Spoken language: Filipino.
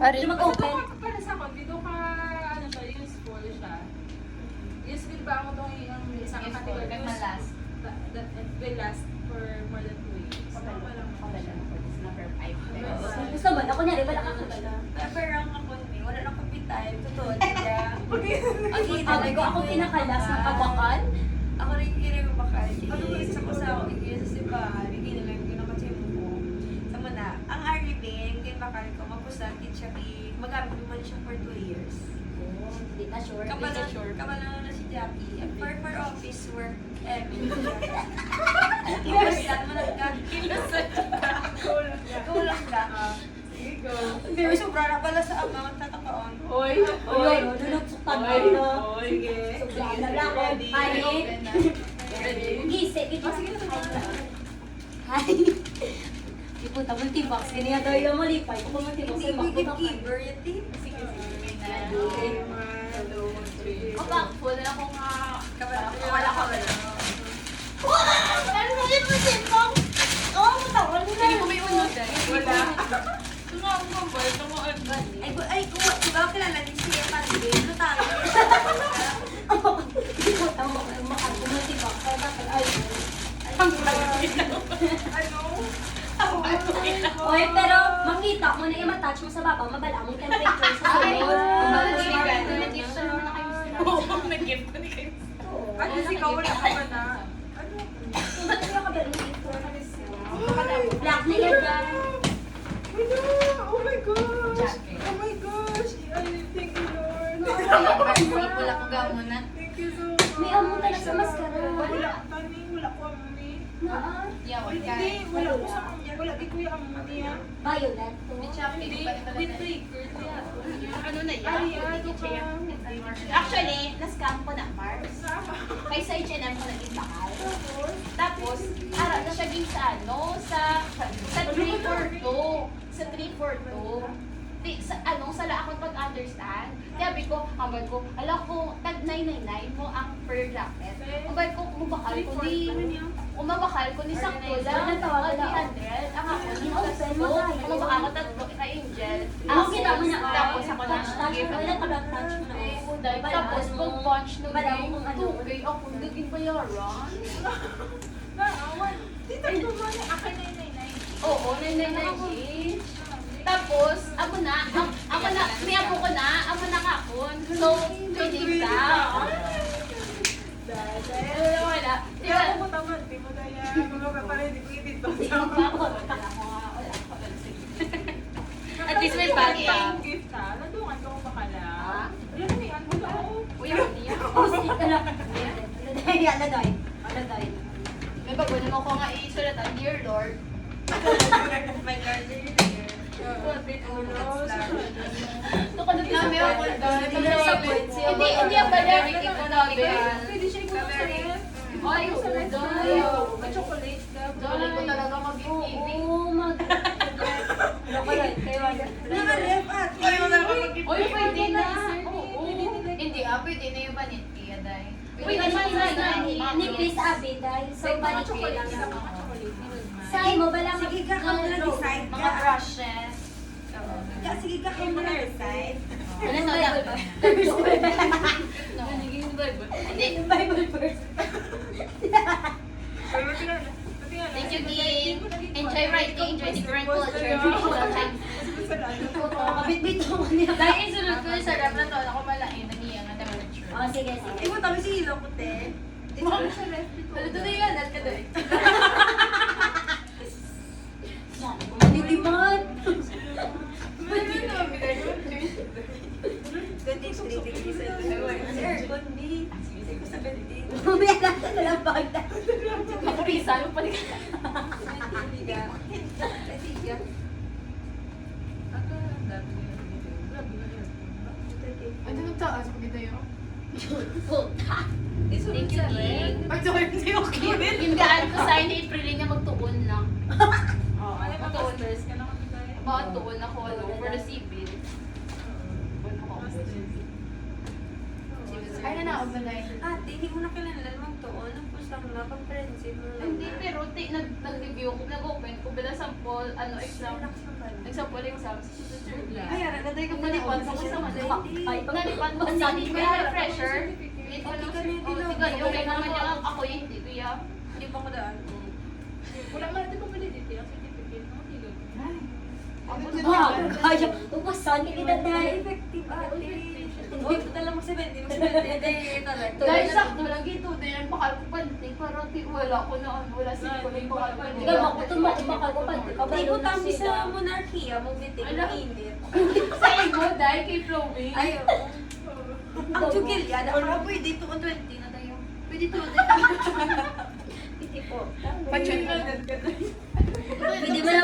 Parin. mag-open. Para sa akin, dito ka, ano siya, useful siya. Useful ba ako itong isang category? Kaya malast. That it will last for more than 2 years. Gusto ba? Ako nyari, wala ka kabala. Pero ako ni, wala nang kapital. Totoo, diba? Okay, ako pinakalas ng pagwakan. Ako rin kiri bakal. Ano ba isa ko sa ako igil sa sibahan, hindi na lang ginakachim ko. Sa mana, ang Arlibing, kin bakal ko mapusan kit siya magamit naman siya for 2 years. Hindi ka sure. Kabala na si Jackie. For office work, Tapos lang mo nagkakilos sa kulang ka. Sige, go. Pero sobra na pala sa amount na kakaon. Oy! Oy, nunugsutan ka na. Sige. Sobra na lang ako. Hi. Gise, gise. Hi. Ipunta mo tibak. Siniya daw yung malipay. Kung mo tibak, Hindi sa bakit ako. giver yun, eh. Sige. Full na ako nga. Wala ka wala. Ano na yun mo tibak? Oo, matawan na. Hindi ko may unod eh. Wala. Ito nga ako mabay. Ito mo Ay, diba kilala ni siya Pandi? Ano tayo? Ipunta mo, makamutibak. Kaya bakit ay. Ano? Oy, pero makita mo na i-matouch mo sa baba, mabala mong temperature sa sunod. Nag-gift na naman kayo sila. Oo, nag-gift ko ni kayo. Ano si wala ka ba na? Black na yan dyan. Oh my gosh! Oh my gosh! Thank you, Lord. Wala ko gamo na. Thank you so much. May amon talaga sa maskara. Wala, Tani. Wala ko ang muni. Naan? Yawan ka. Hindi, wala ko sa kanya. Wala, di ko yung ang muni ah. Violet. Hindi, with trigger. Ano na yan? Ay, ano ka? Actually, na-scam ko na Mars. Kay sa H&M ko naging bakal. Tapos, ara na siya ging sa ano, sa 342. Sa 342. Sa ano, sala ako pag-understand. Sabi ko, hanggang ko, alam ko, tag 999 mo ang per jacket. Hanggang ko, kumabakal ko ni, kumabakal ko ni sakto lang. Ano tawag na? 300. Ang ako, ni Open mo Sakto. tayo. Kumabakal ko tatlo, kay Angel. Ang kita mo na. Tapos ako na, Touch mo na, touch mo na. tapos pag-punch nung Bala mo kung ano. 2K, ako naging bayaran. Tita ko ba na akin 999? Oo, 999 each. Tapos, ako na, may apo ko na, ako na kakon. So, 20 ka. Wala. Di ako mo tama, di mo daya. Mga pare, di ko ibito. At least may bag pa. Gift ha? Nandungan ko ba ka na? Ha? Alam mo yan, wala ako. Uy, ako niya. Aladoy. Aladoy. May bago naman ko nga isulatan, Dear Lord. My garden here. Nakanap namin ako doon. Hindi ang bala. Pwede siya ikuha sa ref. Ay, Sa ref. oo. May chocolate ka. Dali ko talaga mag-giving. Oo, mag... Chocolate. Kayo Naka-ref at. Uy, pwede na. Oo. Hindi pwede na yung vanity, aday. Pwede na ni Chris Abby dahil so Mga balik chocolate lang. ka, mga chocolate. Say mo, bala Sige ka, kamo na decide Mga ka. brushes. Sige ka, kamo na decide. Ano na Bible ba? Naging Bible. Hindi. Yung Bible verse. Thank you, Ging. Enjoy writing, enjoy different culture. Kabit-bit ako niya. Dahil sunod ko yung sarap na to, ako malaking nangiyang na temperature. Oh, sige, sige. Ikaw tabi si Hilo ko, te. Ito na yung alat ka doon. Maliliman. 23 degrees Celsius. Aircon, me. Sige ko sa 17. Mamaya na, walang bagda. Makurisa yung palig. Sige. Ano nang taas ko dito yun? Puta. Thank you, Ging. Pag-sorry, hindi okay. Yung daan ko sa ni April niya magtuon lang. Masters ka na kami tayo. Bakit tuon ako, ano, for the civil. Ay, nanaog na dahil. Ate, hindi mo na kailangan magtuon. Ang pusang na, pag-friendship mo lang. Hindi, pero nag-review ko, nag-open ko, bila sample, ano, exam. Example, exam, sa tutor lang. Ay, ara, Naday ka palipan sa kasama na. Ay, Nalipan mo sa hindi ko yung refresher. Hindi ko lang yung kaya naman yung ako yung hindi ko yung. Hindi pa ko daan. Wala man ito validity ang certificate. No, hindi Kaya, upasan ka kita dahil. Effective ate. Huwag ko talagang mag-70. Hindi talaga. Dahil sakto lang ito, dahil ang bakal ko panty, parang wala ko na wala sa ko yung bakal ko. Ikaw, makutun mo kung makal ko pa. Hindi ko tami sa monarkiya, mag-meeting, Ala. init. Sa ego, dahil kay Chloe. Ayaw. Ang tugil yan. Ako pwede 2 on 20 na tayo. Pwede 2 on 20. Piti po. Pachan na. Pwede mo